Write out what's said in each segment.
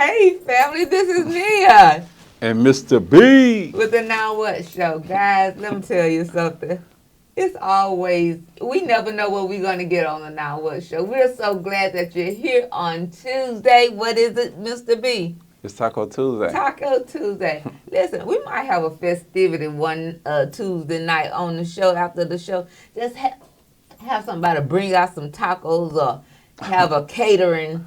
Hey, family, this is Nia And Mr. B. with the Now What Show. Guys, let me tell you something. It's always, we never know what we're going to get on the Now What Show. We're so glad that you're here on Tuesday. What is it, Mr. B? It's Taco Tuesday. Taco Tuesday. Listen, we might have a festivity one Tuesday night on the show after the show. Just have somebody bring out some tacos or have a caterer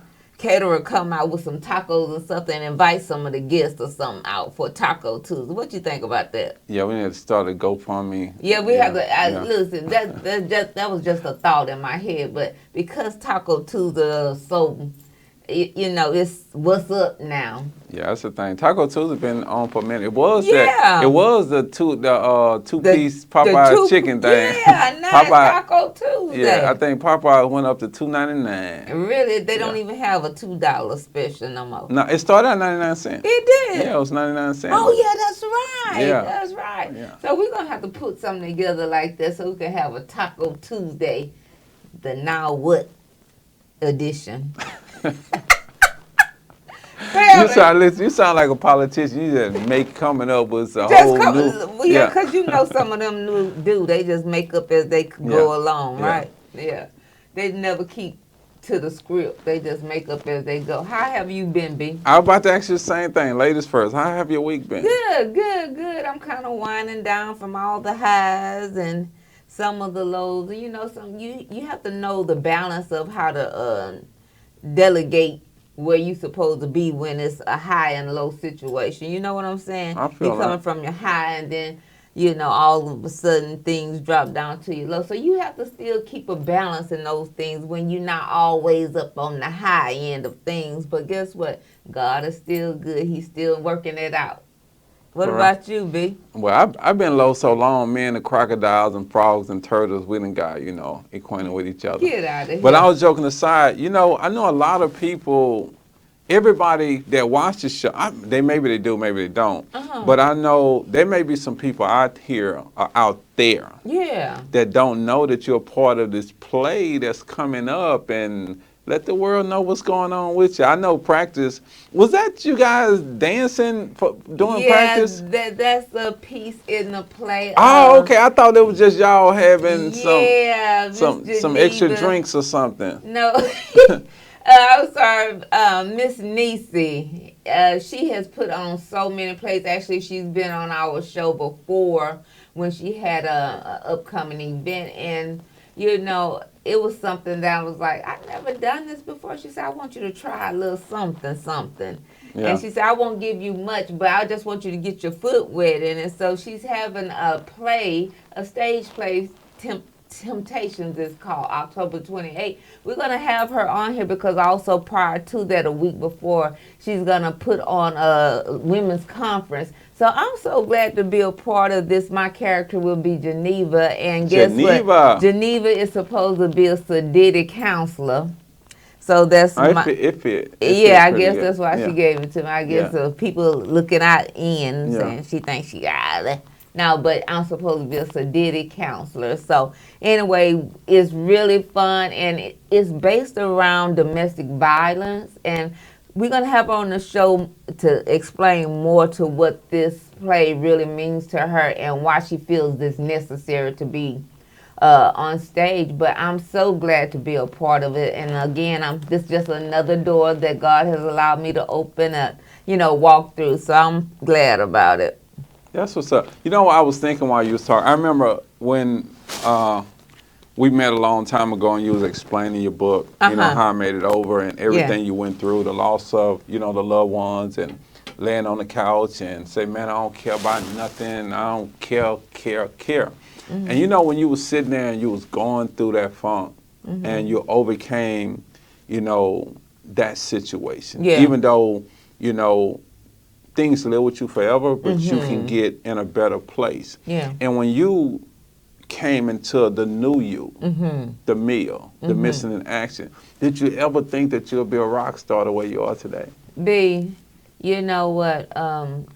come out with some tacos and something and invite some of the guests or something out for Taco Tuesday. What you think about that? Yeah, we need to start a GoFundMe. Yeah, we have to. Listen, that was just a thought in my head, but because Taco Tuesday is so, it's what's up now. Yeah, that's the thing. Taco Tuesday been on for a minute. It was the two-piece Popeye chicken thing. Yeah, nice Taco Tuesday. Yeah, I think Popeye went up to $2.99. Really? They don't even have a $2 special no more. No, it started at 99 cents. It did? Yeah, it was 99 cents. Oh, yeah, that's right. Yeah. That's right. Yeah. So we're going to have to put something together like this so we can have a Taco Tuesday, the Now What edition. You sound like a politician. You just coming up with a whole new... Yeah, because some of them they just make up as they go along, right? Yeah. They never keep to the script. They just make up as they go. How have you been, B? I was about to ask you the same thing. Ladies first. How have your week been? Good. I'm kind of winding down from all the highs and some of the lows. You have to know the balance of how to delegate where you supposed to be when it's a high and low situation. You know what I'm saying? I feel You're coming from your high and then, all of a sudden things drop down to your low. So you have to still keep a balance in those things when you're not always up on the high end of things. But guess what? God is still good. He's still working it out. What about you, B? Well, I've been low so long, me and the crocodiles and frogs and turtles, we done got, acquainted with each other. Get out of here. But I was joking aside, I know a lot of people, everybody that watch the show, maybe they do, maybe they don't. But I know there may be some people out there that don't know that you're part of this play that's coming up, and let the world know what's going on with you. I know practice. Was that you guys dancing during practice? Yeah, that's a piece in the play. Oh, okay. I thought it was just y'all having some extra drinks or something. No. I'm sorry, Miss Nisi. She has put on so many plays. Actually, she's been on our show before when she had a upcoming event, and it was something that I was like, I've never done this before. She said, I want you to try a little something. Yeah. And she said, I won't give you much, but I just want you to get your foot wet in it. So she's having a stage play, Temptations is called, October 28th. We're going to have her on here because also prior to that, a week before, she's going to put on a women's conference. So I'm so glad to be a part of this. My character will be Geneva. And guess what? Geneva is supposed to be a Sadiddy counselor. So that's I guess that's why she gave it to me. I guess people looking out in saying she thinks she got it. No, but I'm supposed to be a Sadiddy counselor. So anyway, it's really fun, and it's based around domestic violence. And we're going to have her on the show to explain more to what this play really means to her and why she feels this necessary to be on stage. But I'm so glad to be a part of it. And again, this is just another door that God has allowed me to open up, walk through. So I'm glad about it. That's what's up. You know what I was thinking while you was talking? I remember when we met a long time ago and you was explaining your book, how I made it over and everything you went through, the loss of, the loved ones and laying on the couch and say, man, I don't care about nothing. I don't care. Mm-hmm. And when you was sitting there and you was going through that funk and you overcame, that situation, even though, things live with you forever, but you can get in a better place. Yeah. And when you came into the new you, the meal, the missing in action, did you ever think that you'll be a rock star the way you are today? B, you know what?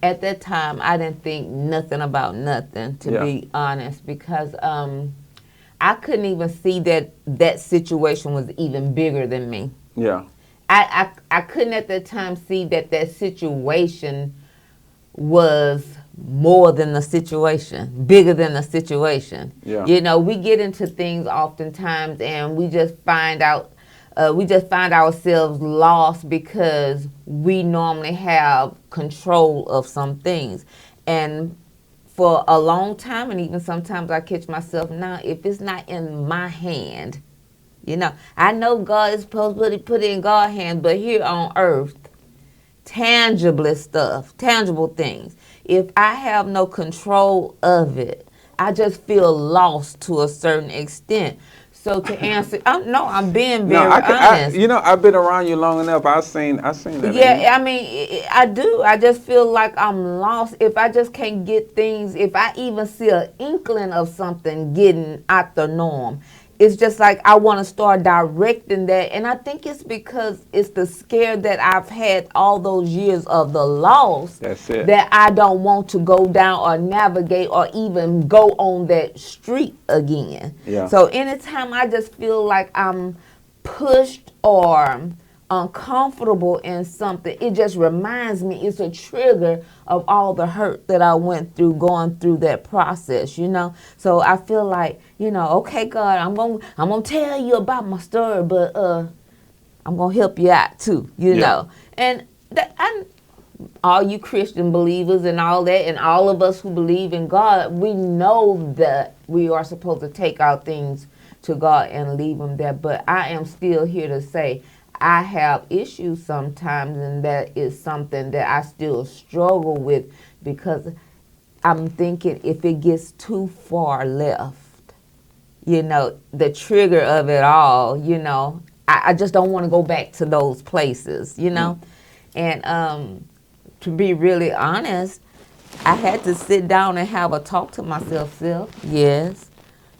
At that time, I didn't think nothing about nothing, to be honest, because I couldn't even see that situation was even bigger than me. Yeah. I couldn't at the time see that situation was more than the situation, bigger than the situation. Yeah. You know, we get into things oftentimes and we just find ourselves lost because we normally have control of some things. And for a long time, and even sometimes I catch myself now, if it's not in my hand, you know, I know God is supposed to put it in God's hands, but here on earth, tangible stuff, tangible things, if I have no control of it, I just feel lost to a certain extent. So to answer, I'm being very honest. I've been around you long enough. I've seen that. Yeah, I mean, I do. I just feel like I'm lost if I just can't get things. If I even see an inkling of something getting out the norm, it's just like I want to start directing that. And I think it's because it's the scare that I've had all those years of the loss. That's it. That I don't want to go down or navigate or even go on that street again. Yeah. So anytime I just feel like I'm pushed or uncomfortable in something, it just reminds me, it's a trigger of all the hurt that I went through going through that process, you know. So I feel like, you know, okay, God, I'm gonna tell you about my story, but I'm gonna help you out too, you know. And all you Christian believers and all that, and all of us who believe in God, we know that we are supposed to take our things to God and leave them there. But I am still here to say I have issues sometimes, and that is something that I still struggle with, because I'm thinking if it gets too far left, you know, the trigger of it all, you know, I just don't want to go back to those places, you know. And to be really honest, I had to sit down and have a talk to myself. Yes,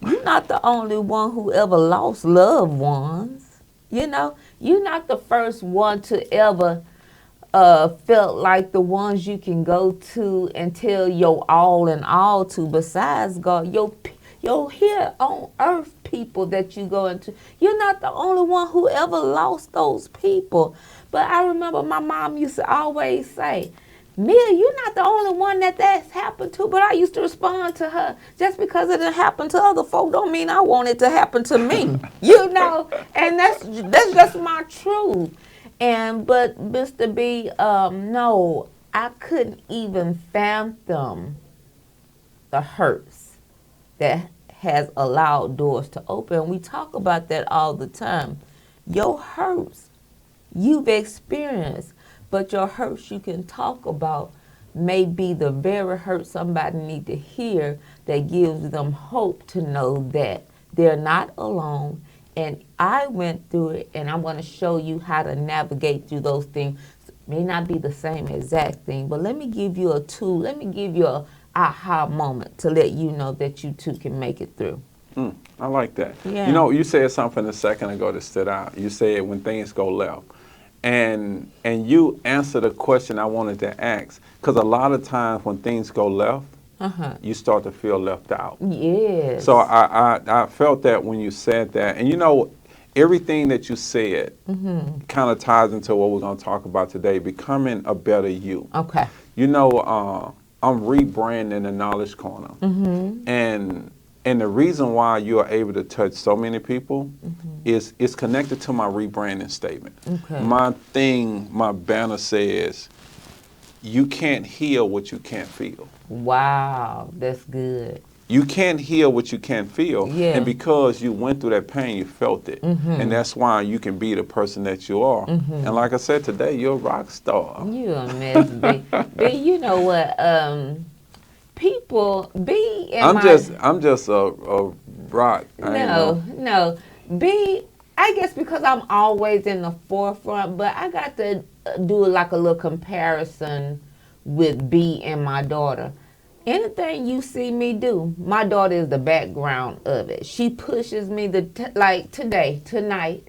you're not the only one who ever lost loved ones. You know, you're not the first one to ever felt like the ones you can go to and tell your all in all to, besides God, your here on earth people that you go into. You're not the only one who ever lost those people. But I remember my mom used to always say, Mia, you're not the only one that's happened to. But I used to respond to her, just because it didn't happen to other folk don't mean I want it to happen to me. You know, and that's just my truth. But Mr. B, no, I couldn't even fathom the hurts that has allowed doors to open. We talk about that all the time. Your hurts you've experienced, but your hurts you can talk about may be the very hurt somebody need to hear, that gives them hope to know that they're not alone. And I went through it, and I'm going to show you how to navigate through those things. It may not be the same exact thing, but let me give you a tool. Let me give you a aha moment to let you know that you too can make it through. I like that. Yeah. You know, you said something a second ago that stood out. You said when things go left. And you answered a question I wanted to ask, because a lot of times when things go left, you start to feel left out. Yes. So I felt that when you said that. And you know, everything that you said kind of ties into what we're going to talk about today, becoming a better you. Okay. You know, I'm rebranding the Knowledge Corner. And the reason why you are able to touch so many people is connected to my rebranding statement. Okay. My banner says, you can't heal what you can't feel. Wow, that's good. You can't heal what you can't feel. Yeah. And because you went through that pain, you felt it. And that's why you can be the person that you are. And like I said today, you're a rock star. You a mess, B. B, you know what? People be in I'm just a rock. No. B, I guess because I'm always in the forefront, but I got to do like a little comparison with B and my daughter. Anything you see me do, my daughter is the background of it. She pushes me like tonight.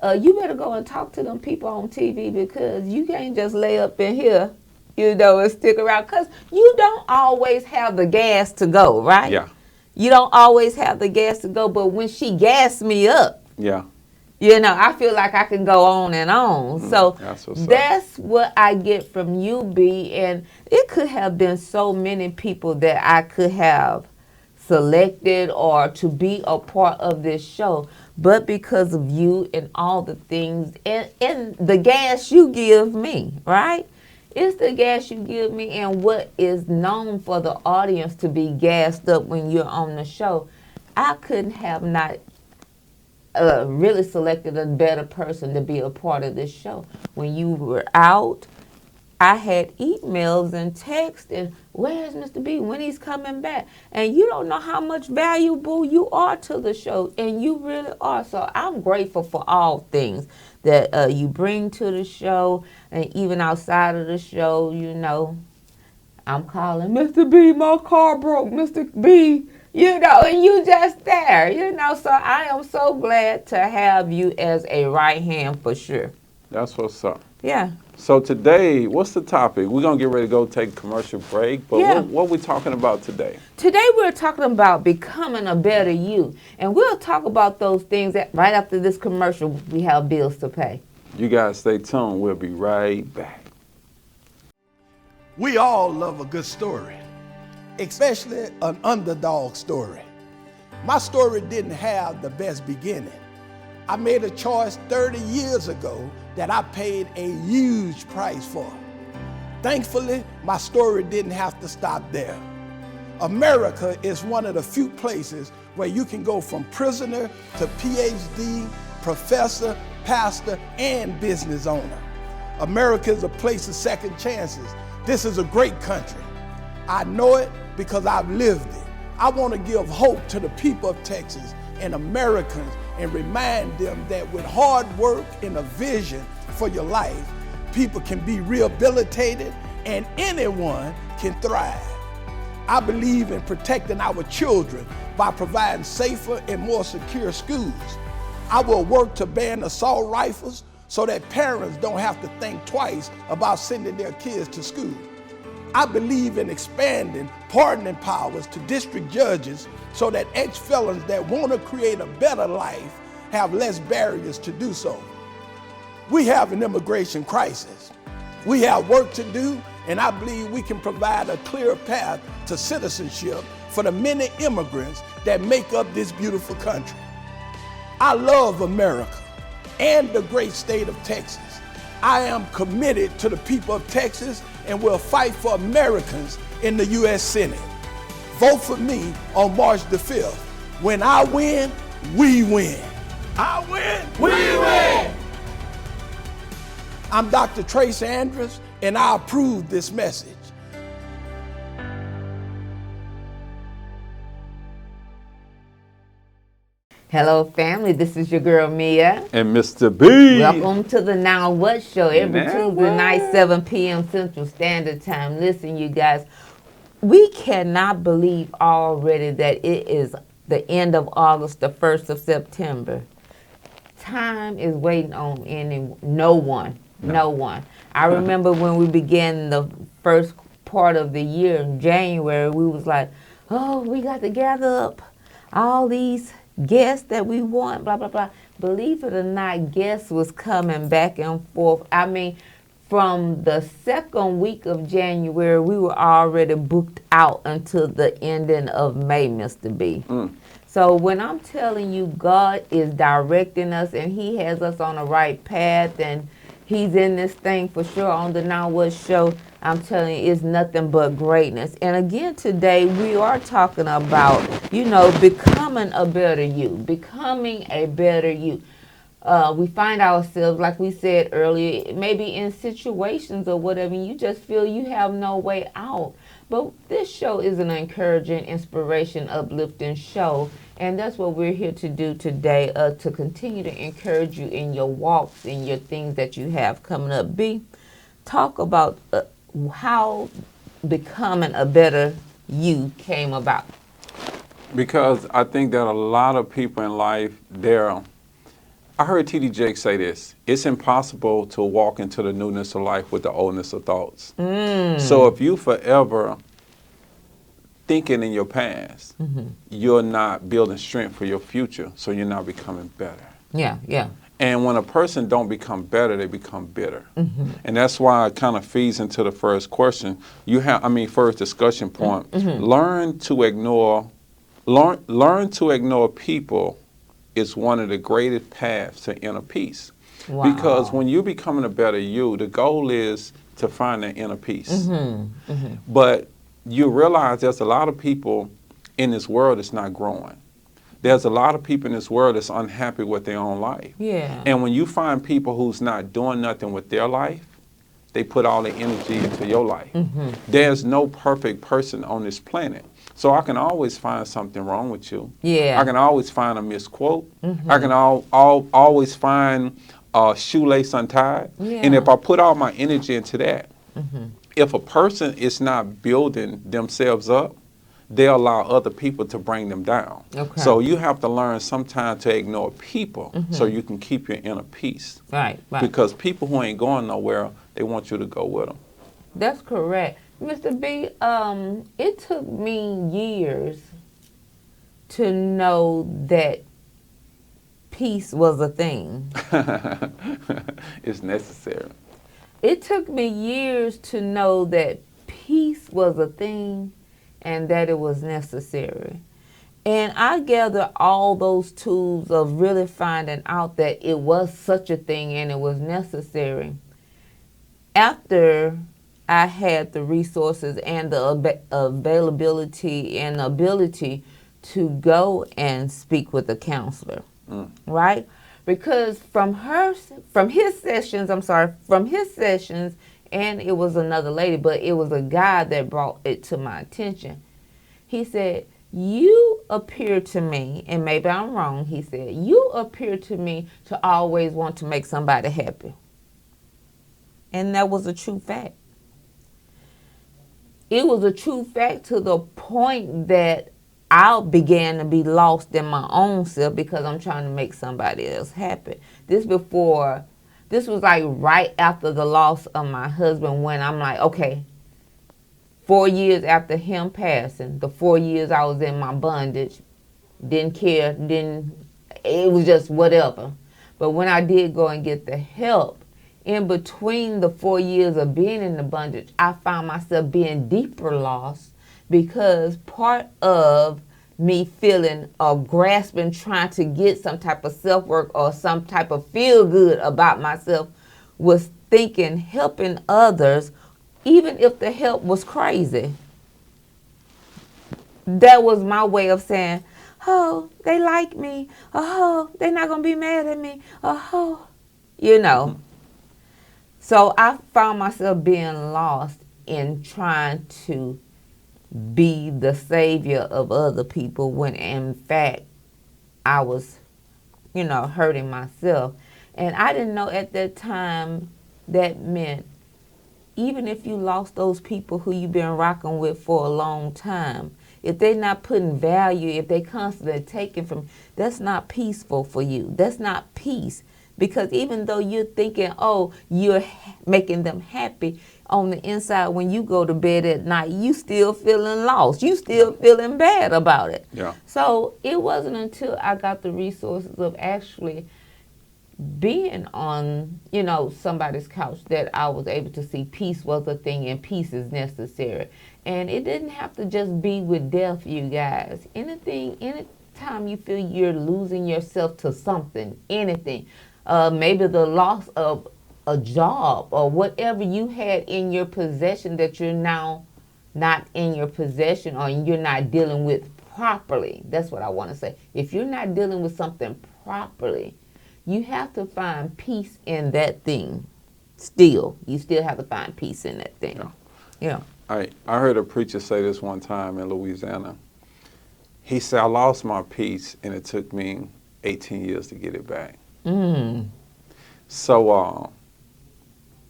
You better go and talk to them people on TV, because you can't just lay up in here, you know, and stick around, because you don't always have the gas to go, right? Yeah. You don't always have the gas to go, but when she gassed me up, yeah, You know, I feel like I can go on and on. So that's what I get from you, B. And it could have been so many people that I could have selected or to be a part of this show. But because of you and all the things and the gas you give me, right? It's the gas you give me and what is known for the audience to be gassed up when you're on the show. I couldn't have not really selected a better person to be a part of this show. When you were out, I had emails and texts and where's Mr. B when he's coming back? And you don't know how much valuable you are to the show, and you really are. So I'm grateful for all things that you bring to the show, and even outside of the show, you know, I'm calling Mr. B, my car broke, Mr. B. You know, and you just there, you know. So I am so glad to have you as a right hand for sure. That's what's up. Yeah. So today, what's the topic? We're going to get ready to go take a commercial break, but what are we talking about today? Today we're talking about becoming a better you. And we'll talk about those things right after this commercial. We have bills to pay. You guys stay tuned. We'll be right back. We all love a good story, especially an underdog story. My story didn't have the best beginning. I made a choice 30 years ago that I paid a huge price for. Thankfully, my story didn't have to stop there. America is one of the few places where you can go from prisoner to PhD, professor, pastor, and business owner. America is a place of second chances. This is a great country. I know it because I've lived it. I want to give hope to the people of Texas and Americans and remind them that with hard work and a vision for your life, people can be rehabilitated and anyone can thrive. I believe in protecting our children by providing safer and more secure schools. I will work to ban assault rifles so that parents don't have to think twice about sending their kids to school. I believe in expanding pardoning powers to district judges so that ex-felons that want to create a better life have less barriers to do so. We have an immigration crisis. We have work to do, and I believe we can provide a clear path to citizenship for the many immigrants that make up this beautiful country. I love America and the great state of Texas. I am committed to the people of Texas and will fight for Americans in the U.S. Senate. Vote for me on March the 5th. When I win, we win. I win, we win. I'm Dr. Trace Andrus, and I approve this message. Hello, family. This is your girl, Mia. And Mr. B. Welcome to the Now What Show. Every Tuesday night, 7 p.m. Central Standard Time. Listen, you guys, we cannot believe already that it is the end of August, the 1st of September. Time is waiting on no one. I remember when we began the first part of the year in January, we was like, oh, we got to gather up all these guests that we want, blah, blah, blah. Believe it or not, guests was coming back and forth. I mean, from the second week of January, we were already booked out until the ending of May, Mr. B. So when I'm telling you God is directing us and he has us on the right path and he's in this thing for sure on the Now What Show, I'm telling you, it's nothing but greatness. And again, today we are talking about, becoming a better you, becoming a better you. We find ourselves, like we said earlier, maybe in situations or whatever, you just feel you have no way out. But this show is an encouraging, inspiration, uplifting show. And that's what we're here to do today, to continue to encourage you in your walks, in your things that you have coming up. B, talk about how becoming a better you came about. Because I think that a lot of people in life, I heard T.D. Jakes say this, it's impossible to walk into the newness of life with the oldness of thoughts. So if you forever thinking in your past, you're not building strength for your future, so you're not becoming better. Yeah. And when a person don't become better, they become bitter. And that's why it kind of feeds into the first question. First discussion point. Learn to ignore people is one of the greatest paths to inner peace. Wow. Because when you're becoming a better you, the goal is to find that inner peace. But you realize there's a lot of people in this world that's not growing. There's a lot of people in this world that's unhappy with their own life. Yeah. And when you find people who's not doing nothing with their life, they put all their energy into your life. There's no perfect person on this planet. So I can always find something wrong with you. Yeah. I can always find a misquote. I can always find a shoelace untied. Yeah. And if I put all my energy into that, if a person is not building themselves up, they allow other people to bring them down. Okay. So you have to learn sometimes to ignore people so you can keep your inner peace. Right. Because people who ain't going nowhere, they want you to go with them. That's correct. Mr. B, it took me years to know that peace was a thing. It's necessary. It took me years to know that peace was a thing and that it was necessary. And I gathered all those tools of really finding out that it was such a thing and it was necessary after I had the resources and the availability and ability to go and speak with a counselor, right? Because from his sessions, and it was another lady, but it was a guy that brought it to my attention. He said, you appear to me, and maybe I'm wrong, he said, you appear to me to always want to make somebody happy. And that was a true fact. It was a true fact to the point that I began to be lost in my own self because I'm trying to make somebody else happy. This was like right after the loss of my husband, when I'm like, okay, 4 years after him passing, the 4 years I was in my bondage, didn't care, it was just whatever. But when I did go and get the help, in between the 4 years of being in the bondage, I found myself being deeper lost, because part of me feeling or grasping, trying to get some type of self-work or some type of feel good about myself, was thinking helping others, even if the help was crazy. That was my way of saying, oh, they like me. Oh, they're not going to be mad at me. Oh, So I found myself being lost in trying to be the savior of other people, when in fact I was, hurting myself. And I didn't know at that time that meant even if you lost those people who you've been rocking with for a long time, if they're not putting value, if they constantly taking from, that's not peaceful for you. That's not peace. Because even though you're thinking, oh, you're making them happy, on the inside, when you go to bed at night, you still feeling lost. You still feeling bad about it. Yeah. So it wasn't until I got the resources of actually being on, somebody's couch that I was able to see peace was a thing and peace is necessary. And it didn't have to just be with death, you guys. Anytime you feel you're losing yourself to something, anything, maybe the loss of a job or whatever you had in your possession that you're now not in your possession, or you're not dealing with properly. That's what I want to say. If you're not dealing with something properly, you have to find peace in that thing. You still have to find peace in that thing. Yeah. I heard a preacher say this one time in Louisiana. He said, I lost my peace and it took me 18 years to get it back. So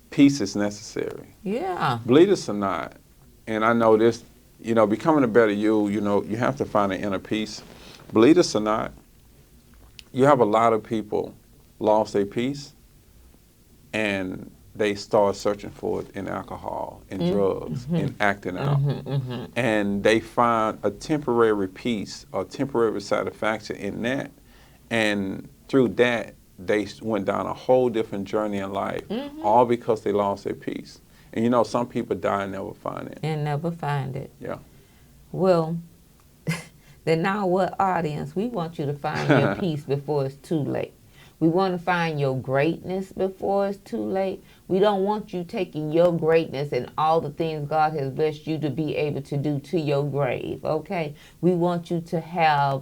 peace is necessary. Yeah. Believe this or not, and I know this, becoming a better you have to find an inner peace. Believe this or not, you have a lot of people lost their peace and they start searching for it in alcohol, in drugs, in acting out. And they find a temporary peace or temporary satisfaction in that. And through that, they went down a whole different journey in life, all because they lost their peace. And you know, some people die and never find it. And never find it. Yeah. Well, then now what audience? We want you to find your peace before it's too late. We want to find your greatness before it's too late. We don't want you taking your greatness and all the things God has blessed you to be able to do to your grave, okay? We want you to have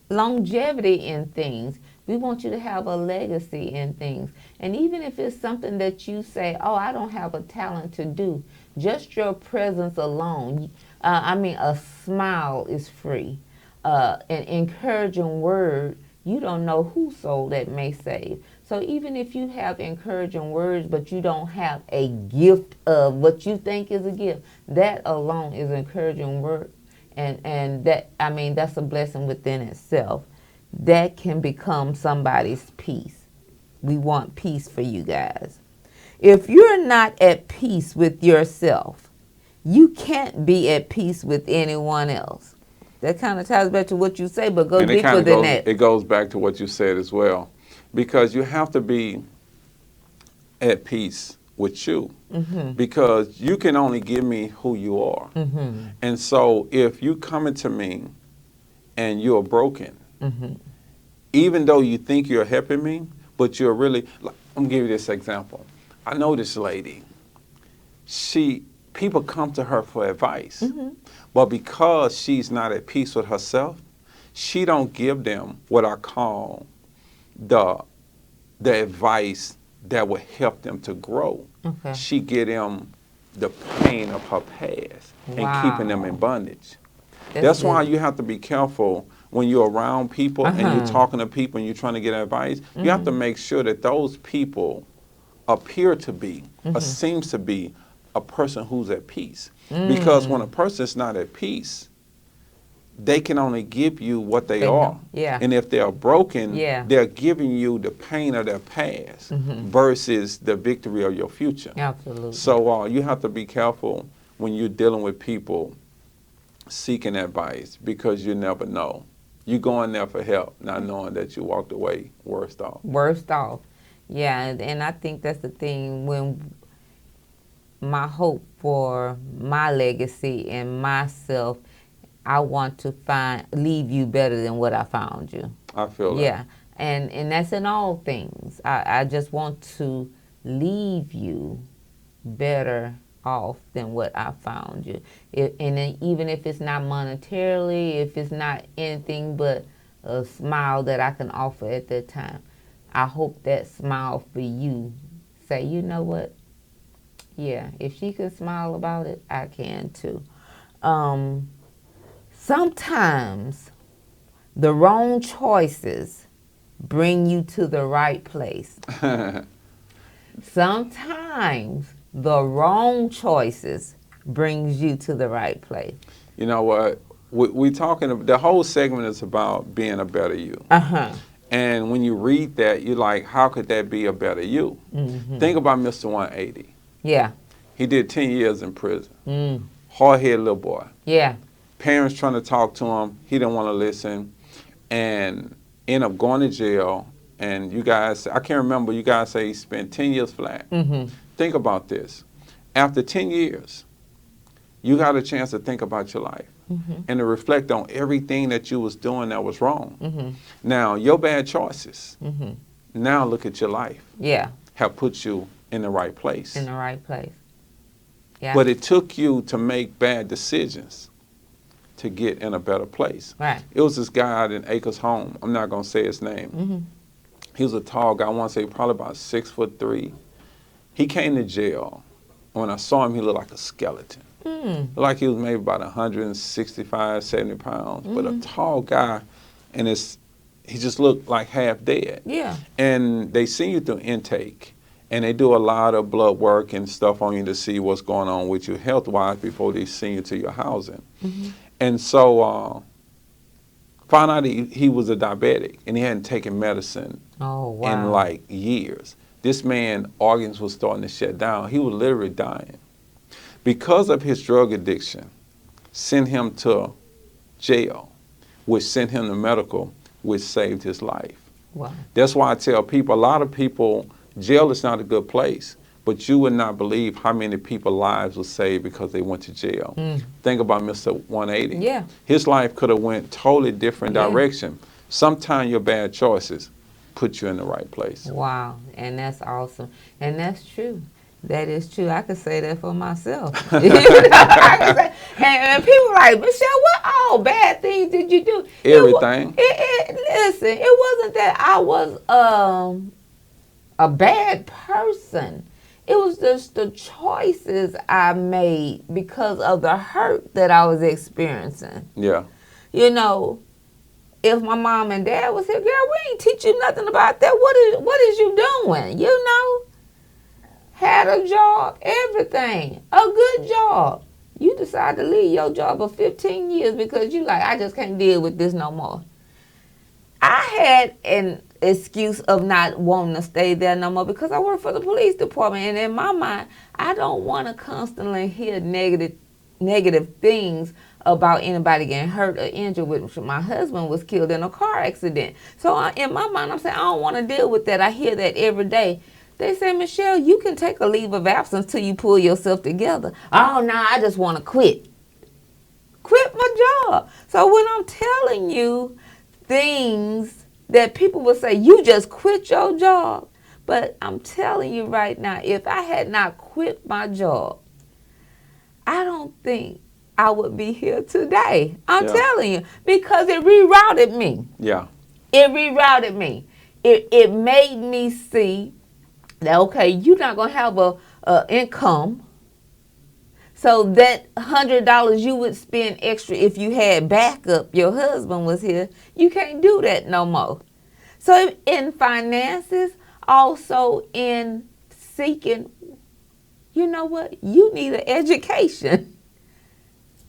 longevity in things. We want you to have a legacy in things. And even if it's something that you say, oh, I don't have a talent to do, just your presence alone, a smile is free. An encouraging word, you don't know whose soul that may save. So even if you have encouraging words, but you don't have a gift of what you think is a gift, that alone is encouraging word. And that's a blessing within itself. That can become somebody's peace. We want peace for you guys. If you're not at peace with yourself, you can't be at peace with anyone else. That kind of ties back to what you say, but go deeper than that. It goes back to what you said as well, because you have to be at peace with you, because you can only give me who you are. And so if you coming to me and you're broken, even though you think you're helping me, but you're really, I'm gonna give you this example. I know this lady, people come to her for advice, but because she's not at peace with herself, she don't give them what I call the advice that will help them to grow. Okay. She give them the pain of her past and keeping them in bondage. That's why you have to be careful when you're around people and you're talking to people and you're trying to get advice. You have to make sure that those people appear to be or seems to be a person who's at peace. Because when a person is not at peace, they can only give you what they are. Yeah. And if they're broken, they're giving you the pain of their past versus the victory of your future. Absolutely. So you have to be careful when you're dealing with people seeking advice, because you never know. You go in there for help, not knowing that you walked away worst off. Worst off. Yeah, and I think that's the thing. When my hope for my legacy and myself, I want to leave you better than what I found you. I feel that. Yeah, and that's in all things. I just want to leave you better off than what I found you. Even if it's not monetarily, if it's not anything but a smile that I can offer at that time, I hope that smile for you say, you know what? Yeah, if she can smile about it, I can too. Sometimes the wrong choices bring you to the right place. Sometimes the wrong choices brings you to the right place. You know what? We talking. The whole segment is about being a better you. And when you read that, you're like, how could that be a better you? Think about Mr. 180. Yeah. He did 10 years in prison. Hard-headed little boy. Yeah. Parents trying to talk to him. He didn't want to listen. And ended up going to jail. And you guys, I can't remember, you guys say he spent 10 years flat. Think about this. After 10 years, you got a chance to think about your life and to reflect on everything that you was doing that was wrong. Now, your bad choices, now look at your life. Yeah. Have put you in the right place. In the right place. Yeah. But it took you to make bad decisions to get in a better place. Right. It was this guy out in Acres Home. I'm not going to say his name. He was a tall guy. I want to say probably about 6'3". He came to jail. When I saw him, he looked like a skeleton. Looked like he was maybe about 165, 70 pounds. But a tall guy, and he just looked like half dead. Yeah. And they send you through intake. And they do a lot of blood work and stuff on you to see what's going on with you health-wise before they send you to your housing. And so found out he was a diabetic, and he hadn't taken medicine in like years. This man, organs was starting to shut down. He was literally dying. Because of his drug addiction, sent him to jail, which sent him to medical, which saved his life. Wow. That's why I tell people, a lot of people, jail is not a good place, but you would not believe how many people's lives were saved because they went to jail. Think about Mr. 180. Yeah. His life could have went totally different Yeah. direction. Sometimes your bad choices put you in the right place. Wow, and that's awesome. And that's true. That is true. I could say that for myself. You know, I could say, and people like, Michelle, what all bad things did you do? Everything. Listen, it wasn't that I was a bad person. It was just the choices I made because of the hurt that I was experiencing. Yeah. You know, if my mom and dad was here, girl, we ain't teach you nothing about that. What is you doing? You know? Had a job, everything, a good job. You decide to leave your job of 15 years because you like, I just can't deal with this no more. I had an excuse of not wanting to stay there no more because I work for the police department, and in my mind, I don't want to constantly hear negative things about anybody getting hurt or injured. Which my husband was killed in a car accident. So in my mind, I'm saying I don't want to deal with that. I hear that every day. They say, Michelle, you can take a leave of absence till you pull yourself together. Oh, no, I just want to quit. Quit my job. So when I'm telling you things that people will say, you just quit your job. But I'm telling you right now, if I had not quit my job, I don't think I would be here today. I'm telling you, because it rerouted me. Yeah. It rerouted me. It made me see that, okay, you're not going to have a income. So that $100 you would spend extra if you had backup, your husband was here, you can't do that no more. So in finances, also in seeking, you know what? You need an education.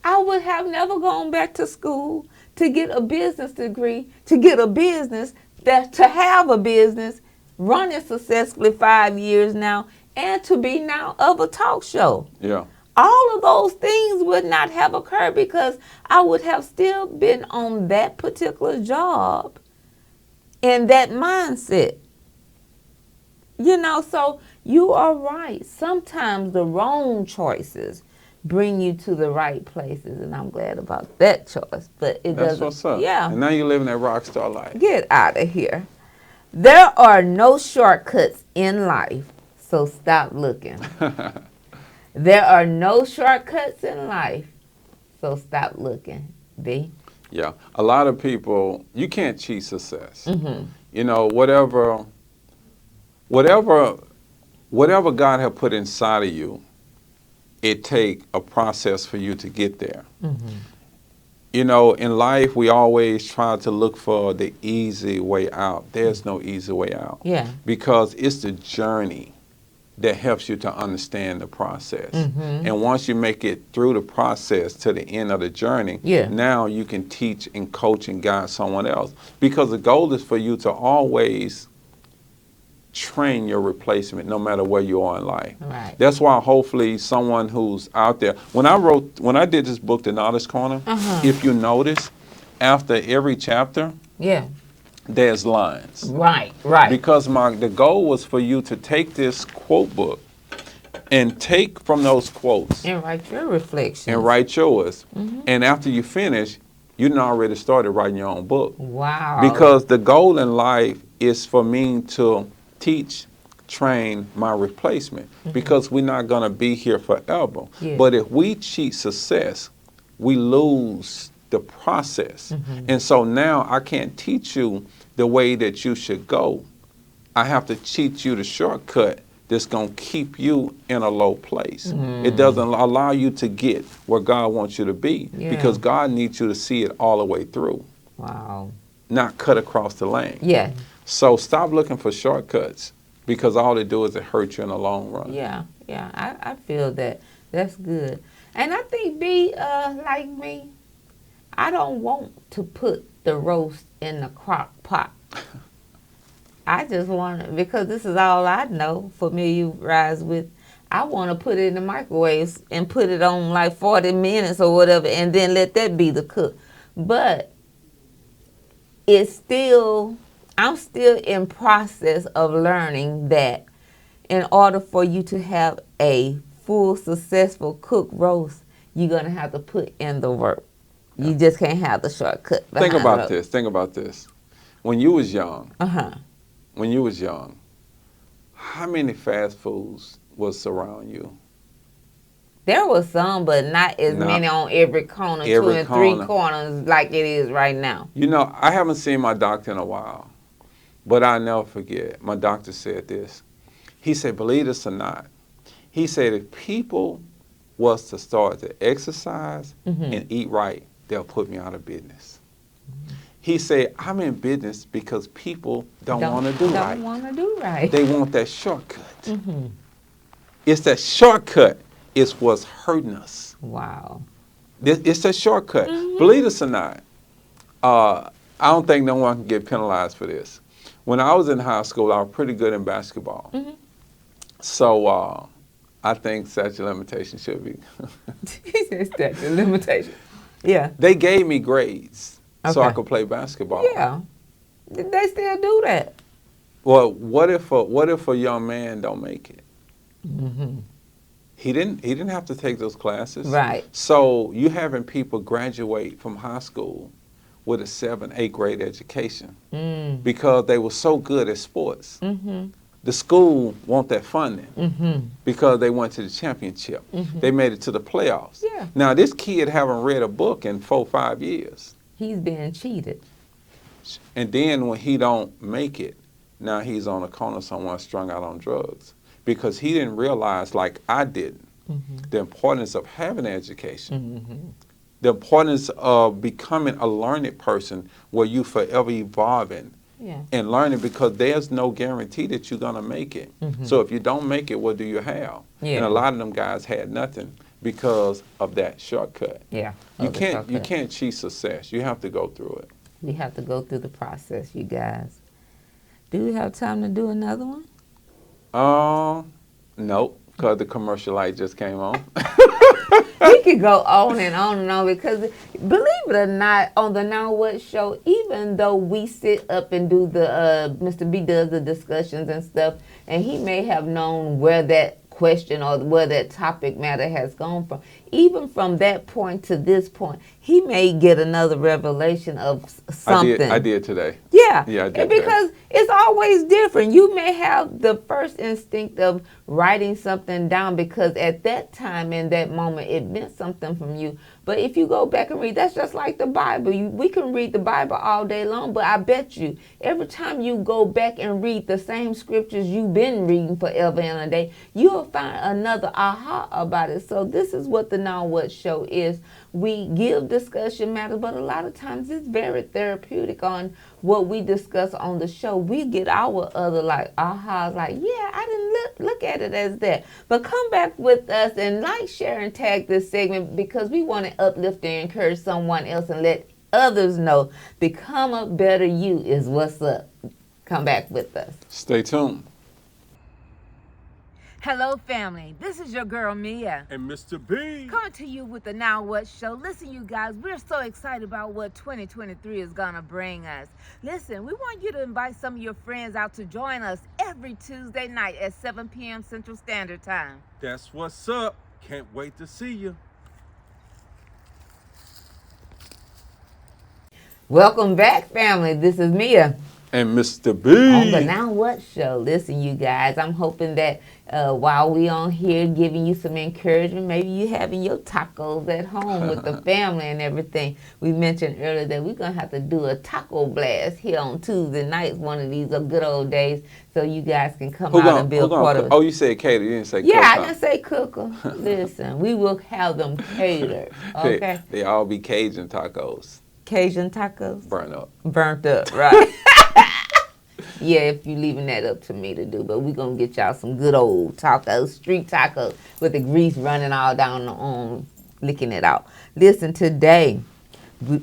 I would have never gone back to school to get a business degree, to get a business, to have a business, running successfully 5 years now, and to be now of a talk show. Yeah. All of those things would not have occurred because I would have still been on that particular job in that mindset. You know, so you are right. Sometimes the wrong choices bring you to the right places, and I'm glad about that choice. But it doesn't. That's what's up. Yeah. And now you're living that rock star life. Get out of here. There are no shortcuts in life, so stop looking. There are no shortcuts in life, so stop looking. B? Yeah. A lot of people, you can't cheat success. Mm-hmm. You know, whatever God has put inside of you, it take a process for you to get there. Mm-hmm. You know, in life, we always try to look for the easy way out. There's no easy way out. Yeah. Because it's the journey that helps you to understand the process. Mm-hmm. And once you make it through the process to the end of the journey, now you can teach and coach and guide someone else. Because the goal is for you to always train your replacement no matter where you are in life. Right. That's why hopefully someone who's out there, when I did this book, The Knowledge Corner, if you notice, after every chapter, there's lines. Right. Because the goal was for you to take this quote book and take from those quotes and write your reflections. And write yours. Mm-hmm. And after you finish, you done already started writing your own book. Wow. Because the goal in life is for me to teach, train my replacement. Because we're not going to be here forever. Yeah. But if we cheat success, we lose the process. And so now I can't teach you the way that you should go. I have to teach you the shortcut that's going to keep you in a low place. It doesn't allow you to get where God wants you to be because God needs you to see it all the way through. Wow. Not cut across the lane. Yeah. So stop looking for shortcuts because all they do is it hurt you in the long run. Yeah. I feel that. That's good. And I think B, like me, I don't want to put the roast in the crock pot. I just want to, because this is all I know, familiarize with. I want to put it in the microwave and put it on like 40 minutes or whatever and then let that be the cook. But it's still, I'm still in process of learning that in order for you to have a full successful cook roast, you're going to have to put in the work. You just can't have the shortcut. Think about this. Think about this. When you was young, Uh-huh. when you was young, how many fast foods was around you? There was some, but not as many on every corner, 2 and 3 corners like it is right now. You know, I haven't seen my doctor in a while, but I'll never forget. My doctor said this. He said, believe this or not, he said if people was to start to exercise and eat right, they'll put me out of business. He said, I'm in business because people don't want to do right. Don't want to do right. They want that shortcut. It's that shortcut is what's hurting us. Wow. It's that shortcut. Believe this or not, I don't think no one can get penalized for this. When I was in high school, I was pretty good in basketball. So I think statute of limitations should be. He said statute of limitations. Yeah. They gave me grades so I could play basketball. Yeah. They still do that. Well, what if a young man don't make it? He didn't have to take those classes. Right. So you having people graduate from high school with a 7th, 8th grade education because they were so good at sports. The school want that funding because they went to the championship. They made it to the playoffs. Yeah. Now this kid haven't read a book in 4 or 5 years. He's being cheated. And then when he don't make it, now he's on a corner somewhere strung out on drugs because he didn't realize, like I didn't, the importance of having an education, the importance of becoming a learned person where you forever evolving and learning because there's no guarantee that you're going to make it. So if you don't make it, what do you have? And a lot of them guys had nothing because of that shortcut. Yeah. You can't cheat success. You have to go through it. We have to go through the process, you guys. Do we have time to do another one? Nope, because the commercial light just came on. We could go on and on and on because, believe it or not, on the Now What show, even though we sit up and do the, Mr. B does the discussions and stuff, and he may have known where that question or where that topic matter has gone from, even from that point to this point, he may get another revelation of something. I did today. Yeah, I did because it's always different. You may have the first instinct of writing something down because at that time, in that moment, it meant something from you. But if you go back and read, that's just like the Bible. We can read the Bible all day long, but I bet you every time you go back and read the same scriptures you've been reading forever and a day, you'll find another aha about it. So this is what the Now What show is. We give discussion matters, but a lot of times it's very therapeutic on what we discuss on the show. We get our other like ahas, like, yeah, I didn't look at it as that. But come back with us and like, share, and tag this segment because we want to uplift and encourage someone else and let others know become a better you is what's up. Come back with us. Stay tuned. Hello, family. This is your girl, Mia. And Mr. B. Coming to you with the Now What show. Listen, you guys, we're so excited about what 2023 is going to bring us. Listen, we want you to invite some of your friends out to join us every Tuesday night at 7 p.m. Central Standard Time. That's what's up. Can't wait to see you. Welcome back, family. This is Mia. And Mr. B. On the Now What show. Listen, you guys, I'm hoping that while we on here giving you some encouragement, maybe you having your tacos at home with the family and everything. We mentioned earlier that we're going to have to do a taco blast here on Tuesday nights, one of these good old days, so you guys can come out and be a part of it. Oh, you said cater, you didn't say cook. Yeah, I didn't say cooker. Listen, we will have them catered, okay? They all be Cajun tacos. Cajun tacos? Burnt up, right. Yeah, if you're leaving that up to me to do. But we're going to get y'all some good old tacos, street tacos, with the grease running all down the arm, licking it out. Listen, today,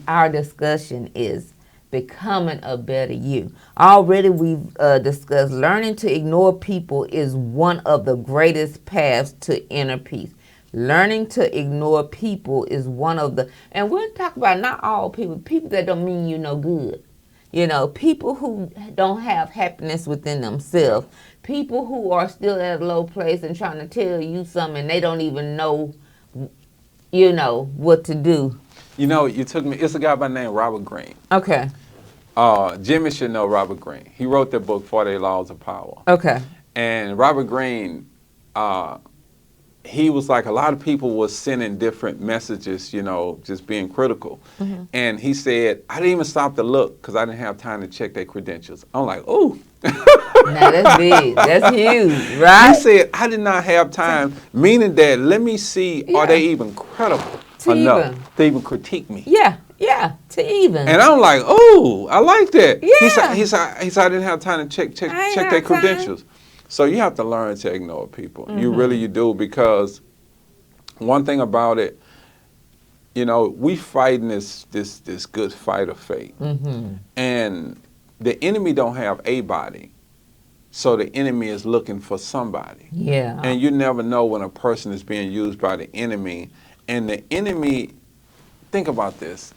our discussion is becoming a better you. Already we've discussed learning to ignore people is one of the greatest paths to inner peace. Learning to ignore people is one of the, and we're talking about not all people, people that don't mean you no good. You know, people who don't have happiness within themselves, people who are still at a low place and trying to tell you something and they don't even know, you know, what to do. You know, you took me. It's a guy by the name Robert Greene. Okay. Jimmy should know Robert Greene. He wrote the book 48 Laws of Power. Okay. And Robert Greene, he was like, a lot of people was sending different messages, you know, just being critical. Mm-hmm. And he said, I didn't even stop to look because I didn't have time to check their credentials. I'm like, ooh. Now that's big. That's huge, right? He said, I did not have time, meaning that let me see, are they even credible enough to even critique me? Yeah, to even. And I'm like, oh, I like that. Yeah. He said, I didn't have time to check their credentials. So you have to learn to ignore people. Mm-hmm. You do, because one thing about it, you know, we fighting this good fight of faith. Mm-hmm. And the enemy don't have a body. So the enemy is looking for somebody. Yeah. And you never know when a person is being used by the enemy. And the enemy, think about this.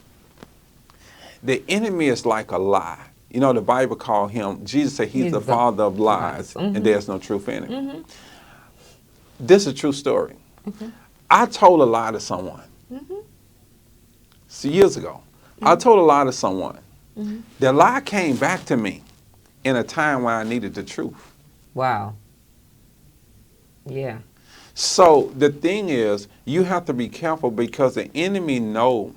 The enemy is like a lie. You know, the Bible called him, Jesus said he's the father of lies, mm-hmm. and there's no truth in it. Mm-hmm. This is a true story. Mm-hmm. I told a lie to someone. Mm-hmm. Years ago. Mm-hmm. I told a lie to someone. Mm-hmm. The lie came back to me in a time when I needed the truth. Wow. Yeah. So the thing is, you have to be careful because the enemy knows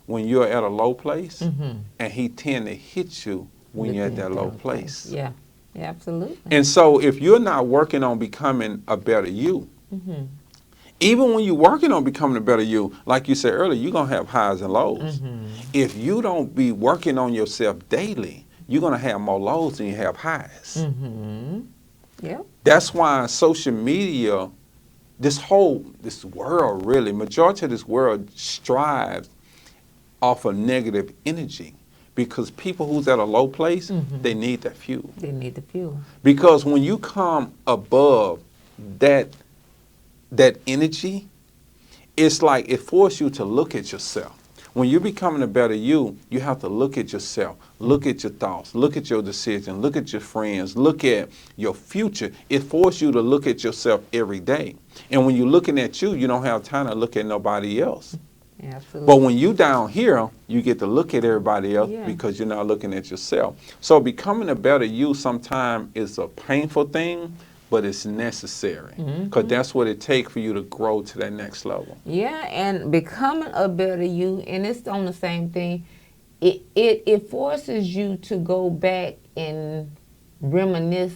when you're at a low place, mm-hmm. and he tend to hit you when you're at that low place. Yeah, absolutely. And so if you're not working on becoming a better you, mm-hmm. even when you're working on becoming a better you, like you said earlier, you're going to have highs and lows. Mm-hmm. If you don't be working on yourself daily, you're going to have more lows than you have highs. Mm-hmm. Yeah. That's why social media, this world really, majority of this world strives off of negative energy. Because people who's at a low place, mm-hmm. they need that fuel. They need the fuel. Because when you come above that energy, it's like it forces you to look at yourself. When you're becoming a better you have to look at yourself, look at your thoughts, look at your decisions, look at your friends, look at your future. It forces you to look at yourself every day. And when you're looking at you don't have time to look at nobody else. Absolutely. But when you down here, you get to look at everybody else because you're not looking at yourself. So becoming a better you sometimes is a painful thing, but it's necessary because that's what it takes for you to grow to that next level. Yeah, and becoming a better you, and it's on the same thing, it forces you to go back and reminisce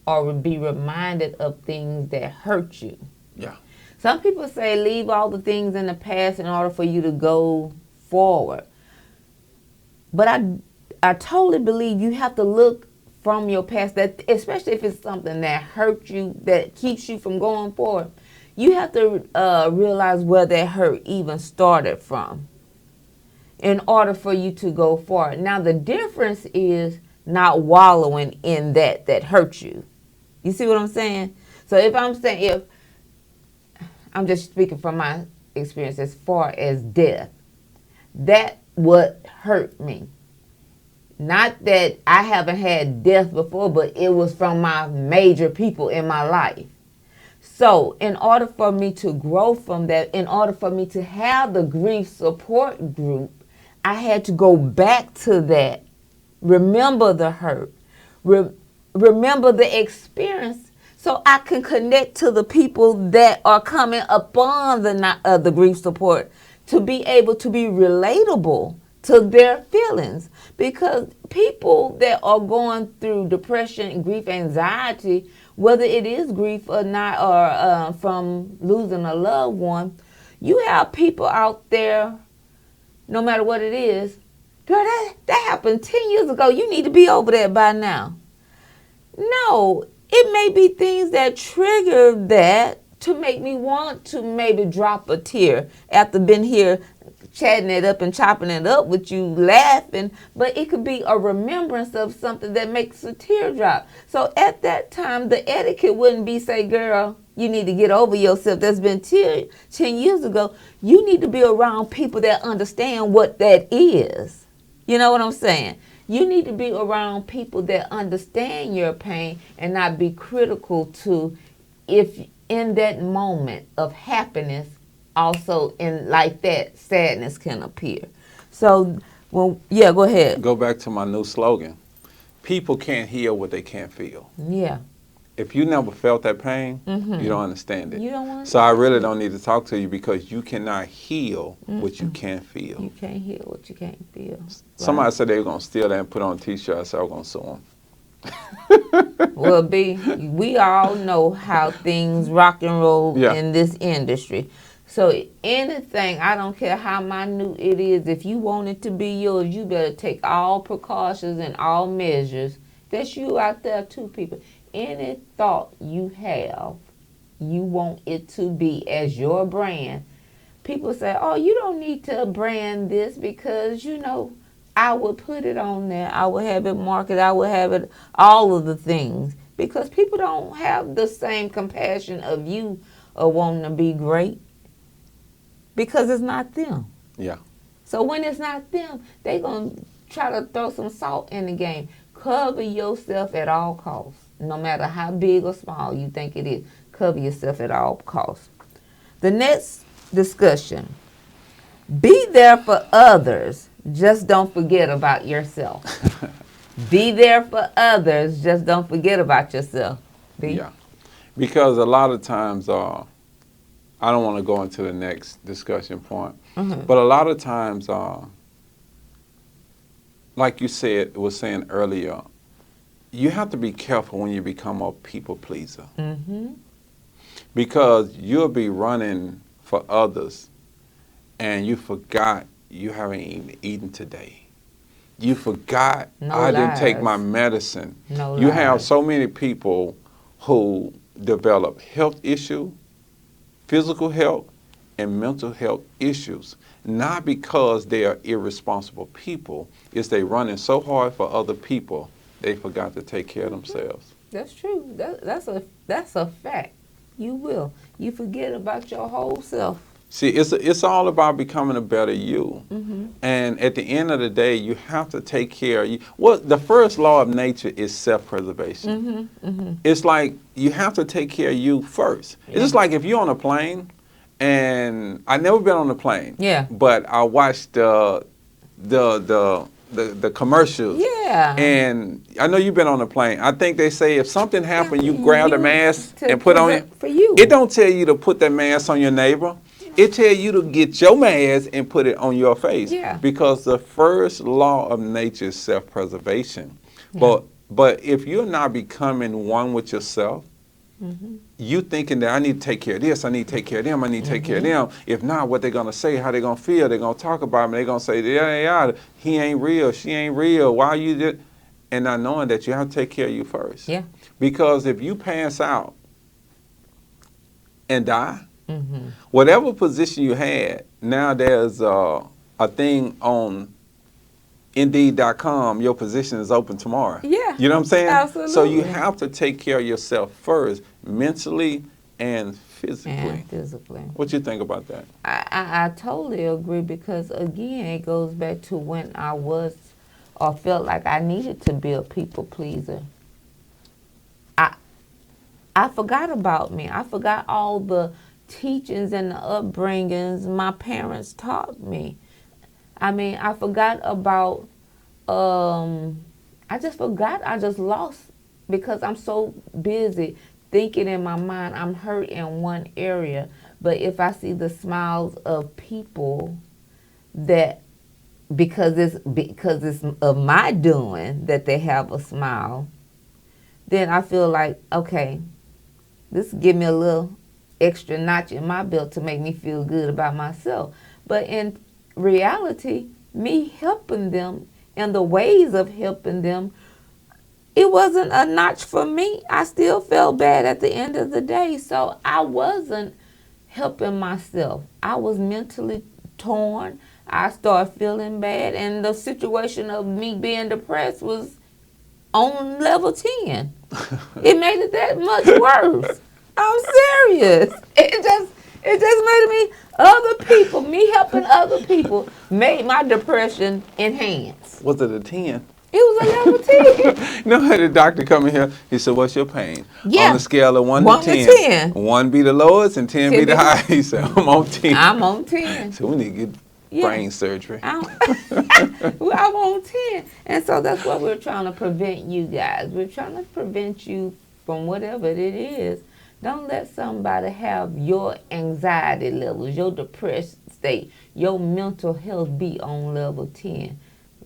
or be reminded of things that hurt you. Yeah. Some people say leave all the things in the past in order for you to go forward. But I totally believe you have to look from your past, that especially if it's something that hurt you, that keeps you from going forward. You have to realize where that hurt even started from in order for you to go forward. Now, the difference is not wallowing in that hurt you. You see what I'm saying? So if I'm just speaking from my experience as far as death. That what hurt me. Not that I haven't had death before, but it was from my major people in my life. So in order for me to grow from that, in order for me to have the grief support group, I had to go back to that. Remember the hurt. Remember the experience. So I can connect to the people that are coming upon the grief support to be able to be relatable to their feelings. Because people that are going through depression, grief, anxiety, whether it is grief or not, or from losing a loved one, you have people out there, no matter what it is, girl, that happened 10 years ago. You need to be over that by now. No. It may be things that trigger that to make me want to maybe drop a tear after been here chatting it up and chopping it up with you, laughing, but it could be a remembrance of something that makes a tear drop. So at that time, the etiquette wouldn't be say, girl, you need to get over yourself. That's been 10 years ago. You need to be around people that understand what that is. You know what I'm saying? You need to be around people that understand your pain and not be critical to if in that moment of happiness, also in like that, sadness can appear. So, well, yeah, go ahead. Go back to my new slogan. People can't heal what they can't feel. Yeah. If you never felt that pain, you don't understand it. You don't want. So I really don't need to talk to you because you cannot heal what you can't feel. You can't heal what you can't feel. Somebody said they were going to steal that and put on a T-shirt. I said I was going to sue them. Well, B, we all know how things rock and roll in this industry. So anything, I don't care how minute it is, if you want it to be yours, you better take all precautions and all measures. That's you out there too, people. Any thought you have, you want it to be as your brand. People say, oh, you don't need to brand this because, you know, I would put it on there. I would have it marketed. I would have it, all of the things. Because people don't have the same compassion of you or wanting to be great. Because it's not them. Yeah. So when it's not them, they going to try to throw some salt in the game. Cover yourself at all costs. No matter how big or small you think it is. Cover yourself at all costs. The next discussion. Be there for others. Just don't forget about yourself. Be there for others. Just don't forget about yourself. B? Yeah. Because a lot of times, I don't want to go into the next discussion point, but a lot of times, like you said, was saying earlier, you have to be careful when you become a people pleaser. Because you'll be running for others and you forgot you haven't even eaten today. You forgot I didn't take my medicine. You have so many people who develop health issues, physical health, and mental health issues. Not because they are irresponsible people, it's they running so hard for other people, they forgot to take care of themselves. That's true. That's a fact. You will. You forget about your whole self. See, it's all about becoming a better you. And at the end of the day, you have to take care of you. Well, the first law of nature is self-preservation. It's like you have to take care of you first. It's just like if you're on a plane, and I've never been on a plane. Yeah. But I watched the commercials. Yeah. And I know you've been on a plane. I think they say if something happened, you grab the mask and put on it. For you. It don't tell you to put that mask on your neighbor. It tell you to get your mask and put it on your face. Yeah. Because the first law of nature is self-preservation. Yeah. But if you're not becoming one with yourself, you thinking that I need to take care of this, I need to take care of them, I need to take care of them. If not, what they're going to say, how they're going to feel, they're going to talk about me, they're going to say, yeah, he ain't real, she ain't real, why you did? And not knowing that you have to take care of you first. Yeah. Because if you pass out and die, whatever position you had, now there's a thing on Indeed.com, your position is open tomorrow. Yeah. You know what I'm saying? Absolutely. So you have to take care of yourself first, mentally and physically. What you think about that? I totally agree because, again, it goes back to when I was or felt like I needed to be a people pleaser. I forgot about me. I forgot all the teachings and the upbringings my parents taught me. I mean, I forgot about, I just lost because I'm so busy thinking in my mind I'm hurt in one area. But if I see the smiles of people that, because it's of my doing that they have a smile, then I feel like, okay, this give me a little extra notch in my belt to make me feel good about myself. But in reality, me helping them and the ways of helping them, it wasn't a notch for me. I still felt bad at the end of the day. So I wasn't helping myself. I was mentally torn. I started feeling bad. And the situation of me being depressed was on level 10. It made it that much worse. I'm serious. It just made me helping other people made my depression enhance. Was it a 10? It was a level 10. You know, had the doctor come in here, he said, what's your pain? Yeah. On a scale of 1 1 to to 10. 10. 1 be the lowest and 10 be the highest. He said, I'm on 10. I'm on 10. So we need to get brain surgery. I'm on 10. And so that's what we're trying to prevent you guys. We're trying to prevent you from whatever it is. Don't let somebody have your anxiety levels, your depressed state, your mental health be on level 10.